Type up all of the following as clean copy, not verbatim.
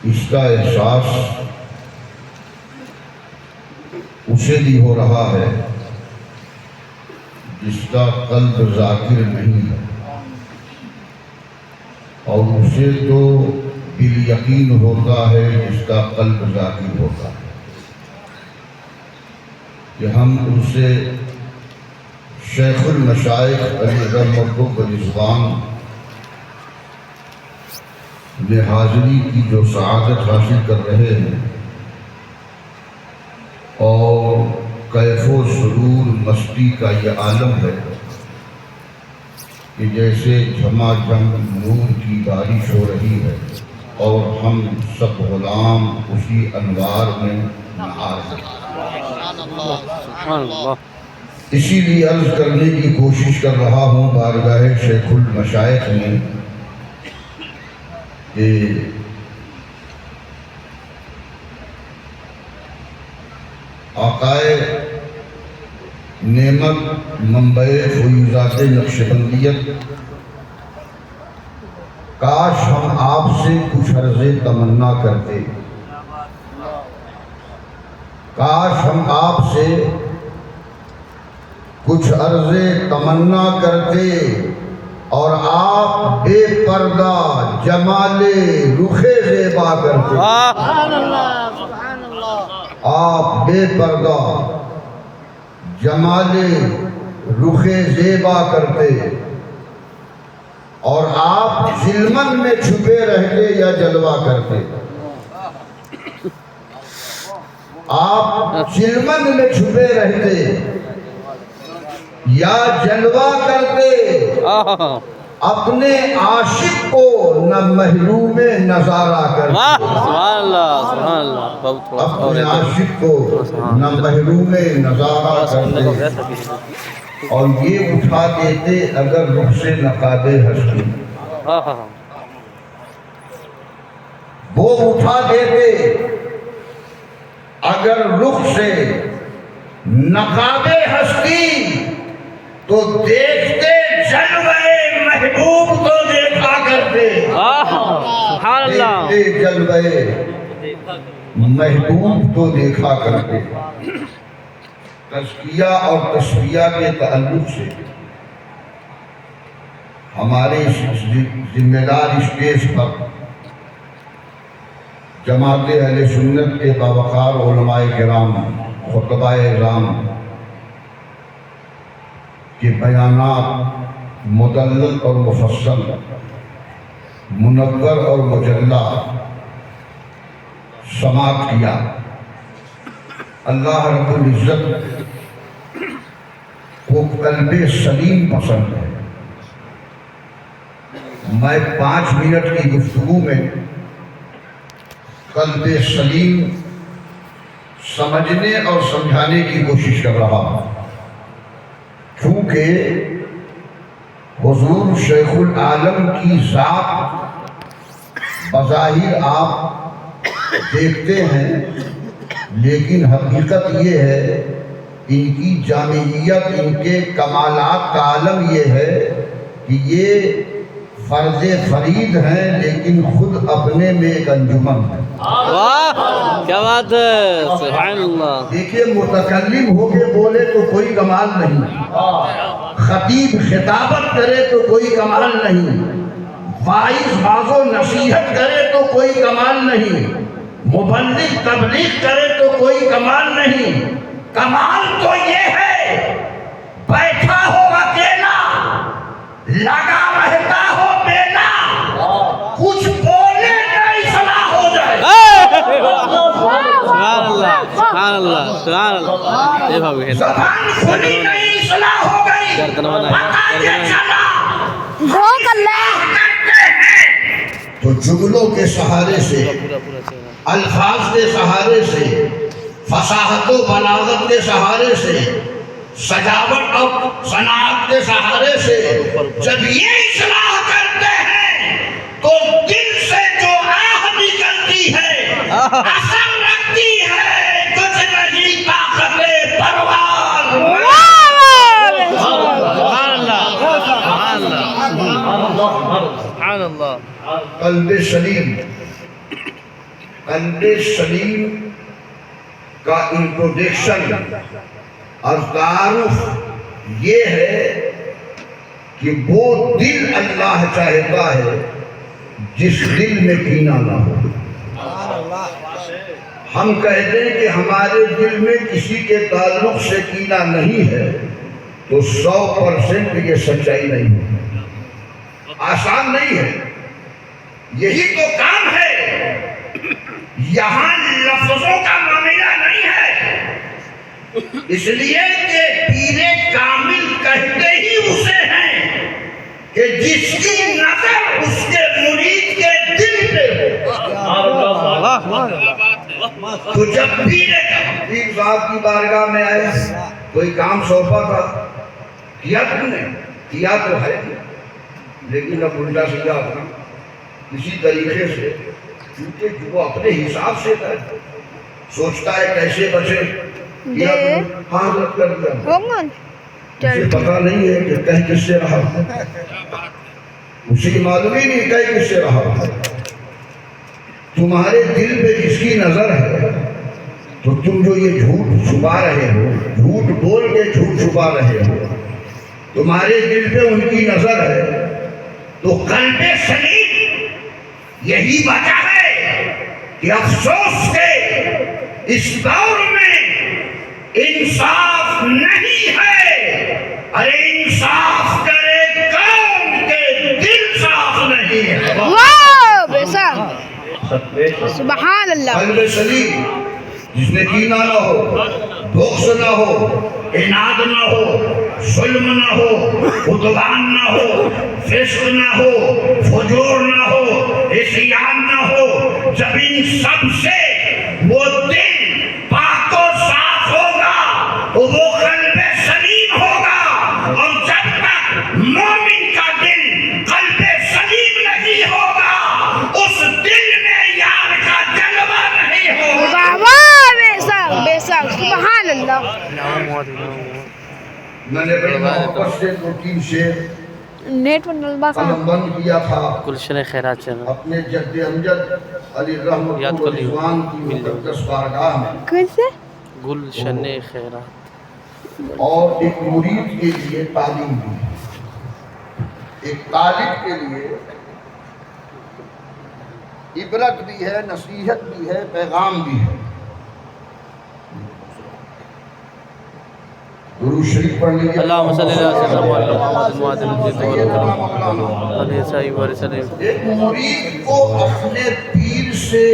اس کا احساس اسے بھی ہو رہا ہے جس کا قلب ذاکر نہیں ہے، اور اسے تو بالیقین ہوتا ہے جس کا قلب ذاکر ہوتا ہے کہ ہم ان سے شیخ المشائخ علی رحمۃ رضوان میں حاضری کی جو سعادت حاصل کر رہے ہیں، اور کیف و سرور مستی کا یہ عالم ہے کہ جیسے جھما جھم نور کی بارش ہو رہی ہے اور ہم سب غلام اسی انوار میں نہا رہے ہیں۔ اسی لیے عرض کرنے کی کوشش کر رہا ہوں بارگاہ شیخ المشائخ میں کہ آقائے نعمت منبع فیوضات نقشبندیت، کاش ہم آپ سے کچھ عرض تمنا کرتے، کاش ہم آپ سے کچھ عرض تمنا کرتے اور آپ بے پردہ جمال رخ زیبا کرتے۔ آپ بے پردہ جمال رخ زیبا کرتے، اور آپ ظلمن میں چھپے رہتے یا جلوہ کرتے۔ آپ ظلمن میں چھپے رہتے یا جلوہ کرتے، اپنے عاشق کو نہ محروم نظارہ کرتے، اپنے عاشق کو نہ محروم نظارہ کرتے، اور یہ اٹھا دیتے اگر رخ سے نقاب ہستی، وہ اٹھا دیتے اگر رخ سے نقاب ہستی، تو دیکھتے جلوے محبوب کو دیکھا کرتے، دیکھتے جلوے محبوب کو دیکھا کرتے۔ تزکیہ اور تشبیہ کے تعلق سے ہمارے ذمہ دار اسٹیج پر جماعت اہل سنت کے باوقار علماء کرام، خطبہ اعظام کے بیانات مدلل اور مفصل، منور اور مجلہ سماعت کیا۔ اللہ رب العزت کو قلب سلیم پسند ہے۔ میں 5 منٹ کی گفتگو میں قلب سلیم سمجھنے اور سمجھانے کی کوشش کر رہا ہوں، کیونکہ حضور شیخ العالم کی ذات بظاہر آپ دیکھتے ہیں، لیکن حقیقت یہ ہے ان کی جامعیت، ان کے کمالات کا عالم یہ ہے کہ یہ فرد فرید ہیں لیکن خود اپنے میں ایک انجمن ہے۔ واہ کیا بات ہے، سبحان اللہ۔ دیکھیے متکلم ہو کے بولے تو کوئی کمال نہیں، خطیب خطابت کرے تو کوئی کمال نہیں، واعظ واعظ و نصیحت کرے تو کوئی کمال نہیں، مبلغ تبلیغ کرے تو کوئی کمال نہیں۔ کمال تو یہ ہے بیٹھا ہو اکیلا، لگا رہتا ہو بینا، کچھ بولے نہیں اصلاح ہو جائے۔ سبحان اللہ سبحان اللہ سبحان اللہ۔ یہ بھائی زبان کھلی نہیں اصلاح ہو گئی، تو جملوں کے سہارے سے، الفاظ کے سہارے سے، فصاحت و بلاغت کے سہارے سے، سجاوٹ اور صنعت کے سہارے سے جب یہ اصلاح کرتے ہیں تو دل سے جو آہ نکلتی ہے، اثر رکھتی ہے، کچھ نہیں طاقت پرواز۔ سبحان اللہ۔ قلب سلیم قلب سلیم کا انٹروڈکشن اور تعارف یہ ہے کہ وہ دل اللہ چاہتا ہے جس دل میں کینہ نہ ہو۔ ہم کہتے ہیں کہ ہمارے دل میں کسی کے تعلق سے کینہ نہیں ہے تو 100% یہ سچائی نہیں ہے، آسان نہیں ہے۔ یہی تو کام ہے، یہاں لفظوں کا معاملہ نہیں ہے، اس لیے کہ پیر کامل کہتے ہی اسے ہیں کہ جس کی نظر اس کے مرید کے دل پہ ہو۔ تو جب پیر صاحب کی بارگاہ میں آئے، کوئی کام سونپا تھا، کیا تم نے؟ کیا تو ہے لیکن اب الٹا سیدھا اپنا اسی طریقے سے، کیونکہ وہ اپنے حساب سے ہے، سوچتا ہے کیسے بچے، کیا ہاں رد کر دیا، اسے پتا نہیں ہے کہ کہیں کس سے رہا، اسے معلوم ہی نہیں کہیں کس سے رہا۔ تمہارے دل پہ جس کی نظر ہے تو تم جو یہ جھوٹ چھپا رہے ہو، جھوٹ بول کے جھوٹ چھپا رہے ہو، تمہارے دل پہ ان کی نظر ہے تو قلب سلیم یہی وجہ ہے کہ افسوس کے اس دور میں انصاف نہیں ہے، ارے انصاف کرے کون کہ دل صاف نہیں ہے۔ واہ بیسا سبحان اللہ۔ قلب سلیم جس میں کینہ نہ ہو، بغض نہ ہو، عناد نہ ہو، ظلم نہ ہو، عدوان نہ ہو، فسق نہ ہو، فجور نہ ہو، عصیان نہ ہو، جب ان سب سے وہ دل پاک و صاف ہوگا تو وہ قلب سلیم ہوگا، اور جب تک مومن کا دل قلب سلیم نہیں ہوگا اس دل میں یار کا جلوہ نہیں ہوگا۔ واہ واہ بیسا بیسا سبحان اللہ۔ میں نے بڑی محبت سے 2-3 شعر نیٹ پر نلبا کا قلم بند کیا تھا گلشن خیرات چینل اپنے جد امجد علی رحمت یاد کر لیو۔ رضوان کی مقدس بارگاہ میں، کیسے؟ گلشن خیرات۔ اور ایک مرید کے لیے تعلیم بھی، ایک طالب کے لیے عبرت بھی ہے، نصیحت بھی ہے، پیغام بھی ہے۔ درود شریف پڑھ لیجیے۔ اللہم صلی اللہ علیہ وسلم۔ ایک مرید کو اپنے پیر سے،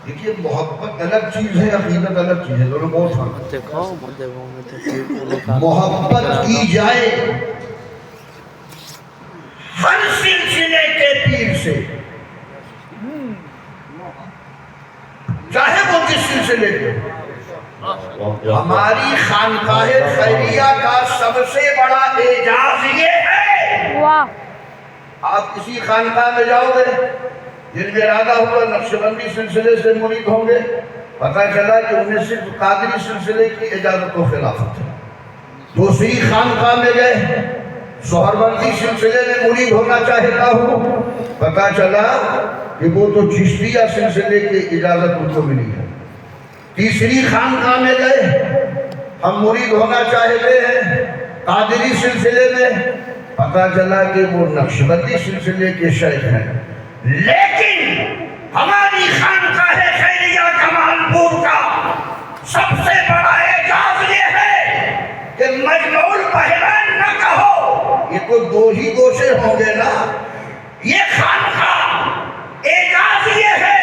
دیکھیے محبت الگ چیز ہے، عقیدت الگ چیز ہے، دونوں بہت فرق ہے۔ محبت کی جائے ہر سلسلے کے پیر سے، چاہے وہ جس سلسلے کے۔ ہماری خانقاہ خیریہ کا سب سے بڑا اعجاز یہ ہے، واہ آپ کسی خانقاہ میں جاؤ گے، جن میں ارادہ ہوا نقشبندی سلسلے سے مرید ہوں گے، پتہ چلا کہ انہیں صرف قادری سلسلے کی اجازت و خلافت ہے۔ دوسری خانقاہ میں گئے، سہروردی سلسلے میں مرید ہونا چاہتا ہوں، پتہ چلا کہ وہ تو چشتیہ سلسلے کی اجازت ان کو ملی ہے۔ تیسری خانقاہ میں گئے، ہم مرید ہونا چاہتے ہیں قادری سلسلے میں، پتہ چلا کہ وہ نقشبندی سلسلے کے شیخ ہیں۔ لیکن ہماری خانقاہ خیریہ کمال پور کا سب سے بڑا اعجاز یہ ہے کہ مجمع البحرین نہ کہو، یہ تو 2 ہی گوشے ہوں گے نا، یہ خانقاہ اعجاز یہ ہے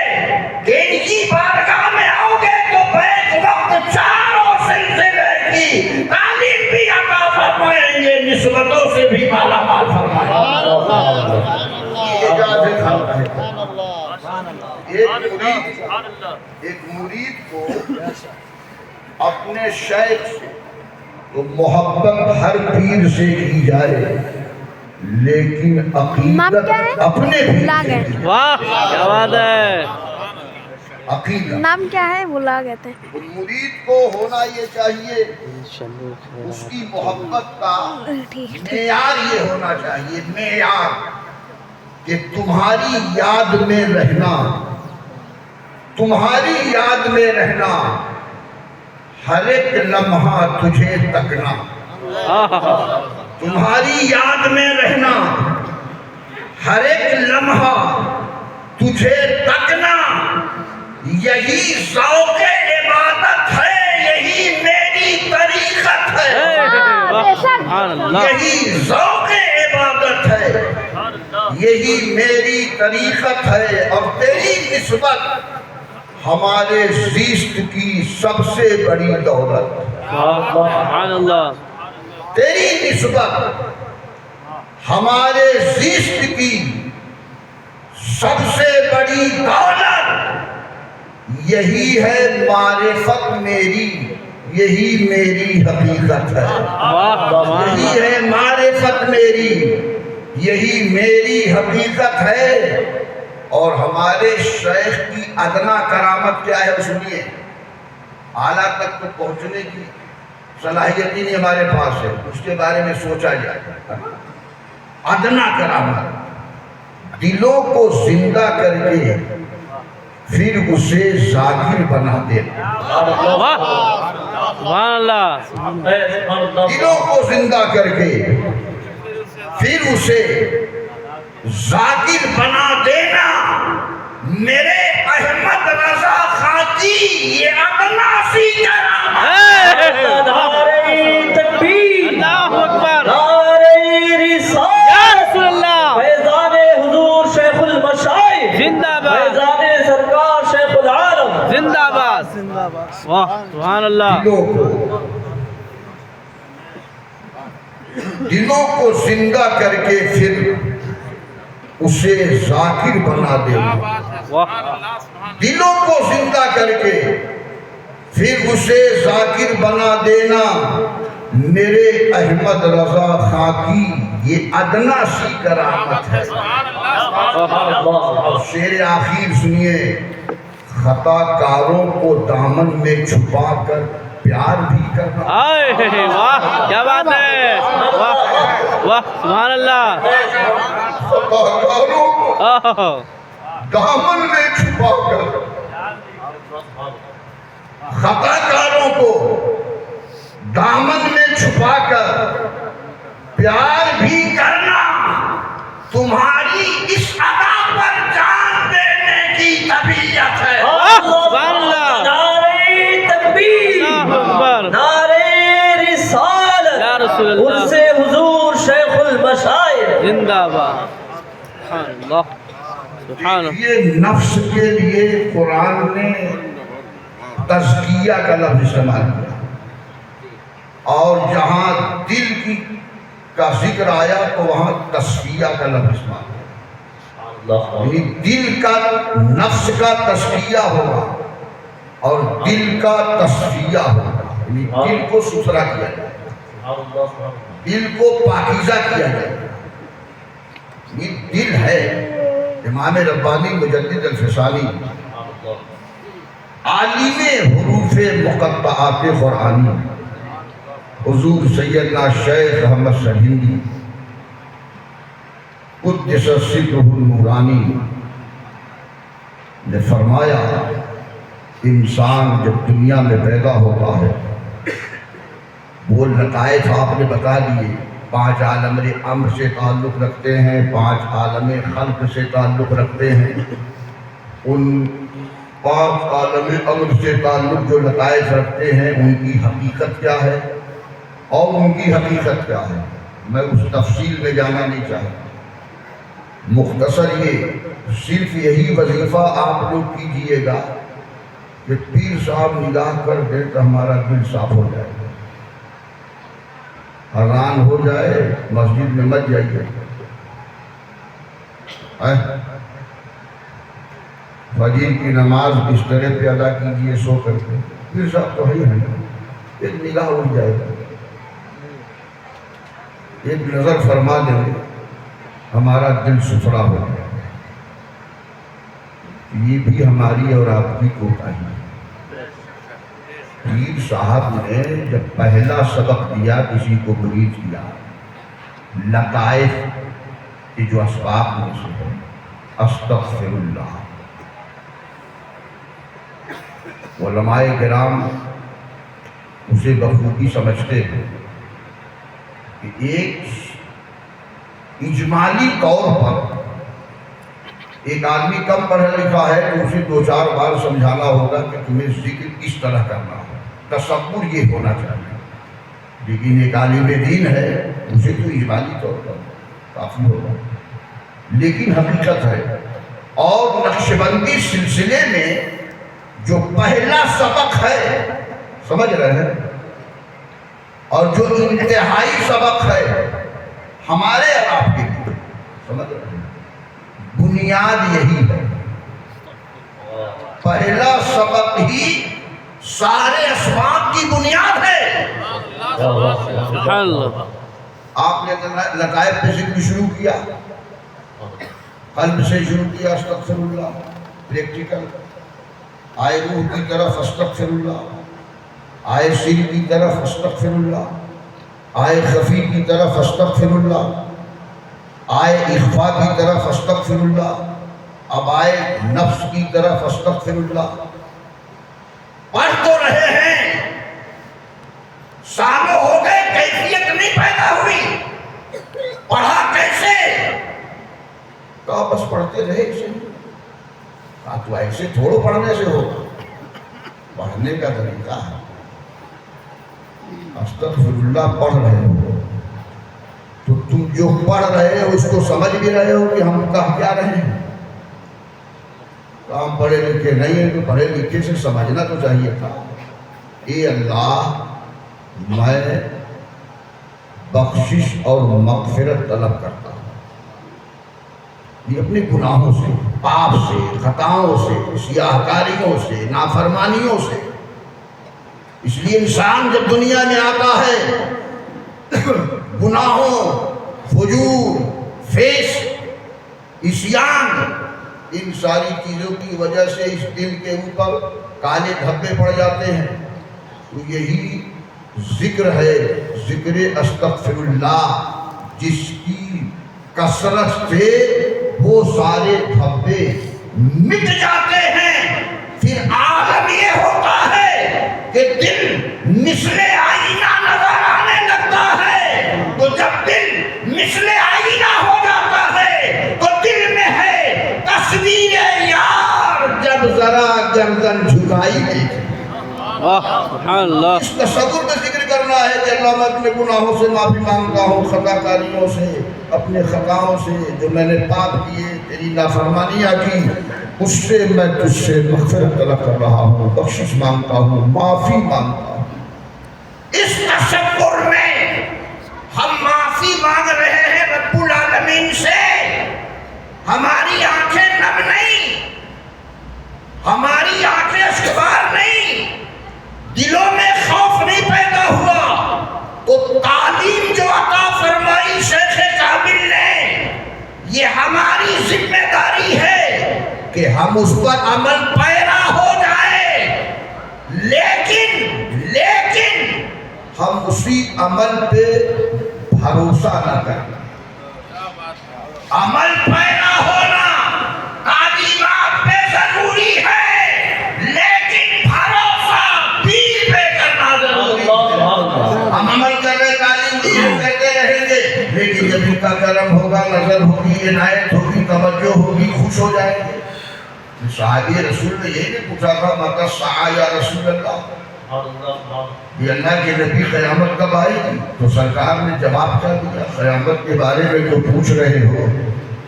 کہ ان کی بارگاہ میں آؤ گے تو بیک وقت 4 سلسلے کی تعلیم بھی عطا فرمائیں گے، نسبتوں سے بھی مالا مال فرمائیں گے۔ اعجاز ہے خانقاہ کا۔ ایک مرید کو اپنے شیخ سے تو محبت ہر پیر سے کی جائے، لیکن عقیدت اپنے پیر سے کی جائے۔ واہ کیا بات ہے۔ عقیدت نام کیا ہے؟ بھلا گئے تھے۔ مرید کو ہونا یہ چاہیے، اس کی محبت کا معیار یہ ہونا چاہیے، معیار کہ تمہاری یاد میں رہنا تمہاری یاد میں رہنا، ہر ایک لمحہ تجھے تکنا، تمہاری یاد میں رہنا، ہر ایک لمحہ تجھے تکنا، یہی ذوق عبادت ہے، یہی میری طریقت ہے، یہی ذوق عبادت ہے، یہی میری طریقت ہے، اور تیری نسبت ہمارے زیست کی سب سے بڑی دولت، سبحان اللہ، تیری نسبت ہمارے زیست کی سب سے بڑی دولت، یہی ہے معرفت میری، یہی میری حقیقت ہے، یہی ہے معرفت میری، یہی میری حقیقت ہے۔ اور ہمارے شیخ کی ادنا کرامت کیا ہے سنیے، اعلیٰ تک تو پہنچنے کی صلاحیت ہی نہیں ہمارے پاس ہے، اس کے بارے میں سوچا جائے۔ ادنا کرامت، دلوں کو زندہ کر کے پھر اسے ذاکر بنا دینا، سبحان اللہ، دلوں کو زندہ کر کے پھر اسے ذاکر بنا دینا، میرے احمد رضا خاکی یہ ادنا سی کرامت ہے۔ نعرہ تکبیر، اللہ اکبر، نعرہ رسالت، یا رسول اللہ، فیضان حضور شیخ المشائخ، زندہ باد، فیضان سرکار شیخ العالم، زندہ باد، واہ سبحان اللہ، دلوں کو زندہ کر کے پھر اسے ذاکر بنا دینا، دلوں کو زندہ کر کے پھر اسے ذاکر بنا دینا، میرے احمد رضا خاکی یہ ادنا سی کرامت ہے۔ شعر آخر سنیے، خطا کاروں کو دامن میں چھپا کر پیار بھی کرنا، واہ کیا بات ہے، واہ واہ سبحان اللہ، خطا کاروں کو دامن میں چھپا کر، خطا کاروں کو دامن میں چھپا کر پیار بھی کرنا، تمہاری اس ادا پر جان دینے کی طبیعت ہے۔ سبحان اللہ، نعرہ تکبیر، اللہ اکبر، نعرہ رسالت، یا رسول اللہ، عرس حضور شیخ المشائخ، زندہ باد، سبحان اللہ، سبحان اللہ، یہ نفس کے لیے قرآن نے تزکیہ کا لفظ استعمال کیا، اور جہاں دل کی کا ذکر آیا تو وہاں تصفیہ کا لفظ استعمال کیا، یعنی دل کا نفس کا تزکیہ ہوگا اور دل کا تصفیہ ہوگا، یعنی دل کو ستھرا کیا جائے، دل کو پاکیزہ کیا جائے، یہ دل ہے۔ امام ربانی مجدد الفسانی عالم حروف مقطعات قرآنی حضور سیدنا شیخ احمد سرہندی قدس سرہ النورانی نے فرمایا، انسان جب دنیا میں پیدا ہوتا ہے، وہ لطائف آپ نے بتا دیے، 5 عالم امر سے تعلق رکھتے ہیں، 5 عالم خلق سے تعلق رکھتے ہیں، ان 5 عالم امر سے تعلق جو لطائف رکھتے ہیں ان کی حقیقت کیا ہے اور ان کی حقیقت کیا ہے، میں اس تفصیل میں جانا نہیں چاہتا، مختصر یہ صرف یہی وظیفہ آپ لوگ کیجئے گا کہ پیر صاحب نگاہ کر دے تو ہمارا دل صاف ہو جائے، اذان ہو جائے مسجد میں مت جائیے، فجر کی نماز بسترے پہ ادا کیجئے سو کر کے، پیر صاحب تو ہی ہیں، ایک نگاہ اٹھ جائے گا، ایک نظر فرما دیں گے، ہمارا دل ستھرا ہو جائے، یہ بھی ہماری اور آپ کی کوتاہی ہے۔ پیر صاحب نے جب پہلا سبق دیا کسی کو مرید کیا، لطائف کے جو اسباب میں سے ہے استغفر اللہ، علماء کرام اسے بخوبی سمجھتے ہیں کہ ایک اجمالی طور پر ایک آدمی کم پڑھا لکھا ہے تو اسے 2-4 بار سمجھانا ہوگا کہ تمہیں ذکر کس طرح کرنا ہو، تصور یہ ہونا چاہیے. لیکن ایک عالم دین ہے اسے تو اجمالی طور پر کافی ہوگا. لیکن حقیقت ہے، اور نقشبندی سلسلے میں جو پہلا سبق ہے سمجھ رہے ہیں، اور جو انتہائی سبق ہے ہمارے اور آپ کے لیے، سمجھ رہے ہیں، بنیاد یہی ہے. پہلا سبق ہی سارے اسباب کی بنیاد ہے. سبحان اللہ. آپ نے لطائف پہ ذکر شروع کیا، قلب سے شروع کیا استغفر اللہ، پریکٹیکل آئے روح کی طرف استغفر اللہ، آئے سر کی طرف استغفر اللہ، آئے خفی کی طرف استغفر اللہ، آئے اخفا کی طرف استغفر اللہ، اب آئے نفس کی طرف استغفر اللہ. پڑھ تو رہے ہیں، سالوں ہو گئے کیفیت نہیں پیدا ہوئی. پڑھا کیسے؟ کہا بس پڑھتے رہے اسے. کہا تو ایسے تھوڑو پڑھنے سے ہوگا، پڑھنے کا طریقہ ہے. استغفر اللہ پڑھ رہے ہو تو تم جو پڑھ رہے ہو اس کو سمجھ بھی رہے ہو کہ ہم کہہ کیا رہے ہیں. ہم پڑھے لکھے نہیں ہیں تو پڑھے لکھے سے سمجھنا تو چاہیے تھا. اے اللہ میں بخشش اور مغفرت طلب کرتا ہوں، یہ اپنے گناہوں سے، پاپ سے، خطاؤں سے، سیاہ کاریوں سے، نافرمانیوں سے. اس لیے انسان جب دنیا میں آتا ہے گناہوں، فجور، فسق، عصیان، ان ساری چیزوں کی وجہ سے اس دل کے اوپر کالے دھبے پڑ جاتے ہیں. تو یہی ذکر ہے، ذکر استغفر اللہ، جس کی کثرت سے وہ سارے دھبے مٹ جاتے ہیں. پھر عالم یہ ہوتا ہے کہ دل مثل آئینہ نظر آنے لگتا ہے. تو جب دل مثل آئینہ ہو جاتا ہے تو دل میں ہے تصویر یار جب ذرا گردن جھکائی گئی. سبحان اللہ. اس تصور میں ذکر کرنا ہے کہ اللہ میں اپنے گناہوں سے معافی مانگتا ہوں، خطا کاریوں سے، اپنے خطاؤں سے جو میں نے پاپ کیے، تیری نافرمانیاں کی، اس سے میں تجھ سے مغفرت طلب کر رہا ہوں، بخشش مانگتا ہوں، معافی مانگتا ہوں. اس تصور میں ہم معافی مانگ رہے ہیں رب العالمین سے. ہماری آنکھیں نم نہیں، ہماری آنکھیں اشکبار نہیں، دلوں میں خوف نہیں پیدا ہوا. تو تعلیم جو عطا فرمائی شیخ کامل نے، یہ ہماری ذمہ داری ہے کہ ہم اس پر عمل پیرا ہو جائیں. لیکن ہم اسی عمل پہ بھروسہ نہ کریں. عمل پیرا ہونا تعلیمات پہ ضروری ہے، لیکن بھروسہ دین پہ کرنا ضروری ہے. ہم عمل کر رہے، تعلیم دیے کہتے رہیں گے، لیکن جب ان کا کرم ہوگا، نظر ہوگی، عنایت ہوگی، توجہ ہوگی، خوش ہو جائیں گے. صحابی رسول نے یہی نہیں پوچھا تھا متی الساعہ یا رسول اللہ، یہ اللہ کے نبی قیامت کب آئے گی؟ تو سرکار نے جواب کیا دیا، قیامت کے بارے میں جو پوچھ رہے ہو،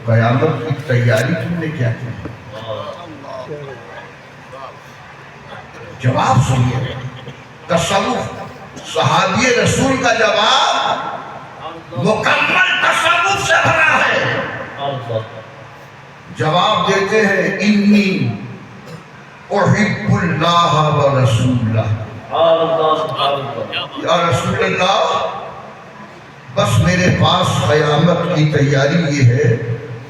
قیامت کی تیاری تم نے کیا کی؟ جواب سنیے. تصوف، صحابی رسول کا جواب مکمل تصوف سے بھرا ہے. جواب دیتے ہیں انی احب اللہ و رسولہ. یا رسول اللہ، بس میرے پاس قیامت کی تیاری یہ ہے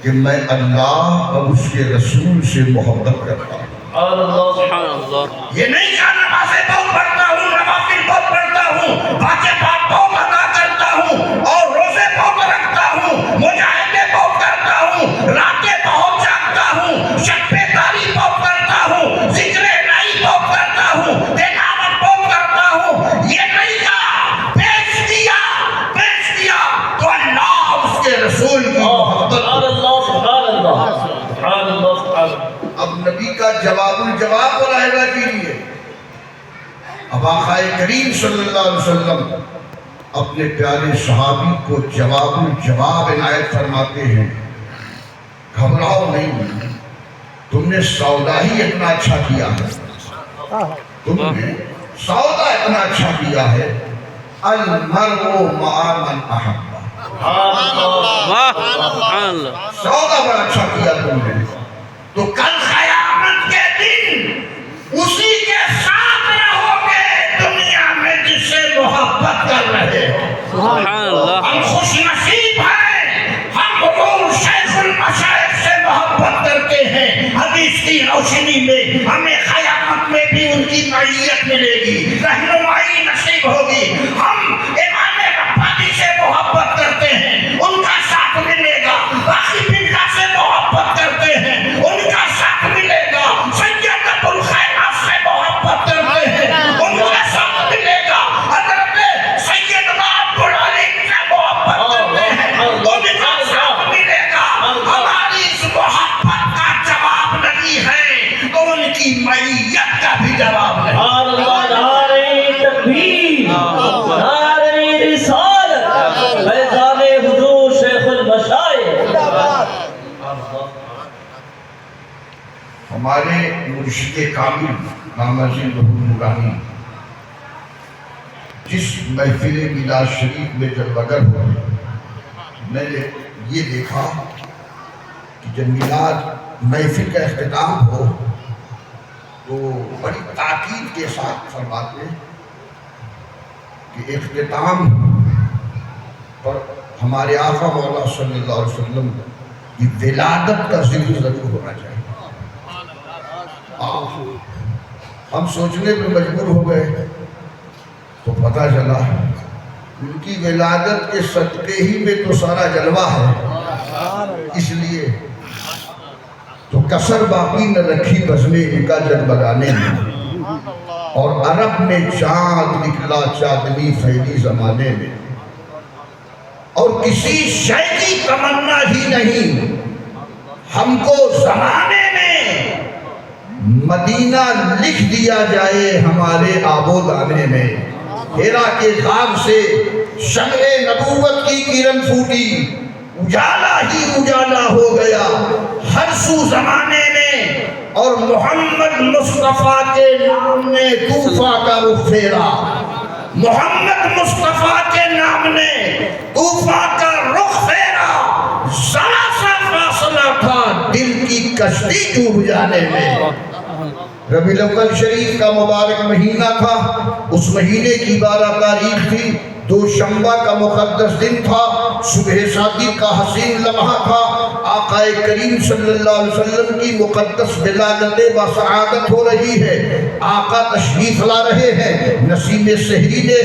کہ میں اللہ اور اس کے رسول سے محبت کرتا ہوں. سبحان اللہ. یہ نہیں کہ نمازیں بہت پڑھتا ہوں، نوافل بہت پڑھتا ہوں، واجب بہت ادا کرتا ہوں، اور روزے بہت رکھتا ہوں، مجاہدے بہت کرتا ہوں، راتیں بہت جاگتا ہوں، شب بیداری بہت کرتا ہوں، ذکر الہی بہت کرتا اب نبی کا جواب الجواب ملاحظہ کیجیے. اب آقا کریم صلی اللہ علیہ وسلم اپنے پیارے صحابی کو جواب الجواب عنایت فرماتے ہیں. گھبراؤ نہیں، تم نے سودا ہی اتنا اچھا کیا ہے، تم نے سودا اتنا اچھا کیا ہے. المرء مع من احب، واہ سبحان اللہ. سودا بڑا اچھا کیا تم نے. تو کل قیامت کے دن اسی کے ساتھ رہو گے دنیا میں جس سے محبت کر رہے ہو. سبحان اللہ. ہم خوش نصیب ہیں، ہم حضور شیخ المشائخ سے محبت کرتے ہیں. حدیث کی روشنی میں ہمیں قیامت میں بھی ان کی معیت ملے گی، رہنمائی نصیب ہوگی. ہم امام ربانی سے محبت کرتے ہیں، ان کا ساتھ ملے گا. باقی بندہ سے محبت کرتے ہیں، ان کا ساتھ ملے گا. سید الخیرات سے محبت کرتے ہیں، ان کا ساتھ ملے گا. حضرت سیدنا عبدالعلیم سے محبت کرتے ہیں، ان کا ساتھ ملے گا. ہماری اس محبت کا جواب نہیں ہے تو ان کی معیت کا بھی جواب نہیں. نعرہ تکبیر، نعرہ رسالت، فیضان حضور شیخ المشائخ. ہمارے مرشد کامل نامزد نورانی جس محفل میلاد شریف میں جب بگر ہوئے، میں نے یہ دیکھا کہ جب میلاد محفل کا اختتام ہو تو بڑی تاکید کے ساتھ فرماتے کہ اختتام پر ہمارے آقا مولا صلی اللہ علیہ وسلم کی ولادت کا ذکر ضرور ہونا چاہیے. ہم سوچنے پہ مجبور ہو گئے تو پتہ چلا ان کی ولادت کے صدقے ہی میں تو سارا جلوہ ہے. اس لیے تو کسر باقی نہ رکھی بزمِ ان کا جگمگانے میں، اور عرب میں چاند نکلا چاندنی پھیلی زمانے میں. اور کسی شے کی تمنا ہی نہیں ہم کو زمانے میں مدینہ لکھ دیا جائے ہمارے آب و دانے میں. ہیرا کے غار سے شمع نبوت کی کرن پھوٹی، اجالا ہی اجالا ہو گیا ہر سو زمانے میں، اور محمد مصطفیٰ کے نام نے طوفاں کا رخ پھیرا. محمد مصطفیٰ کے نام نے طوفاں کا رخ پھیرا. ذرا سا فاصلہ تھا دل کی کشتی ڈوب جانے میں. ربیع الاول شریف کا مبارک مہینہ تھا، اس مہینے کی 12 تاریخ تھی، دوشنبہ کا مقدس دن تھا، صبح صادق کا حسین لمحہ تھا. آقا کریم صلی اللہ علیہ وسلم کی مقدس ولادت بسعادت ہو رہی ہے. آقا تشریف لا رہے ہیں. نسیم سحری نے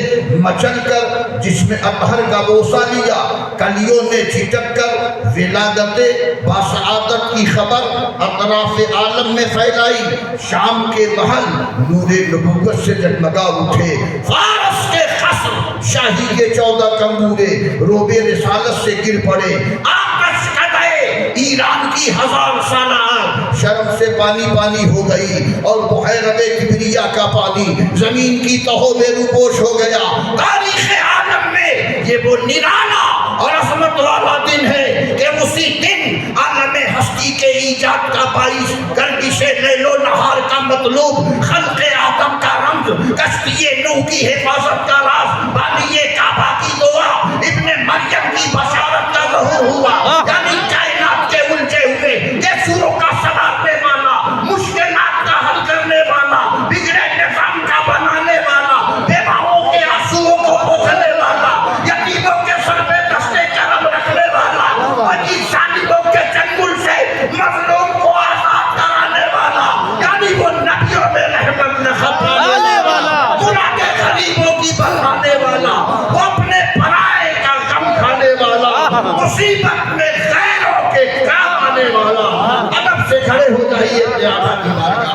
مچل کر جس میں اطہر کا بوسہ لیا، کلیوں نے چھٹک کر ولادت بسعادت کی خبر اطراف عالم میں پھیلائی. شام کے محل نور نبوت سے جگمگا اٹھے. فارس کے قصر شاہی کے 14 کمبورے روب رسالت سے گر پڑے. آتش قدے ایران کی 1000 سالہ آگ شرم سے پانی پانی ہو گئی، اور بحیرہ کبریا کا پانی زمین کی تہوں میں روپوش ہو گیا. تاریخ عالم میں یہ وہ نرالا اور عظمت والا دن ہے کہ اسی دن عالم ہستی کے ایجاد کا باعث، گردش لیل و نہار کا مطلوب، خلق آدم کا رمز، کشتی نوح کی حفاظت کا راز، بانی کعبہ کی دعا، ابن مریم کی بشارت کا ظہور ہوا. یعنی کائنات کے الجھے ہوئے قصوروں کا سنبھالنے والا، مشکلات کا حل کرنے والا، بگڑے نظام کا بنانے والا، بیواؤں کے آنسوؤں کو پوچھنے والا، یتیموں کے سر پہ دستے کرم رکھنے والا، عجیب ظالموں کے چنگل سے مظلوم کو آزاد کرانے والا. یعنی وہ نبیوں میں رحمت نخت لانے والا، گناہ کے غریبوں کی بڑھانے والا، وہ اپنے پرائے کا غم کھانے والا، مصیبت میں غیروں کے کام آنے والا. ادب سے کھڑے ہو جائیے اپنے آقا کی بارگاہ.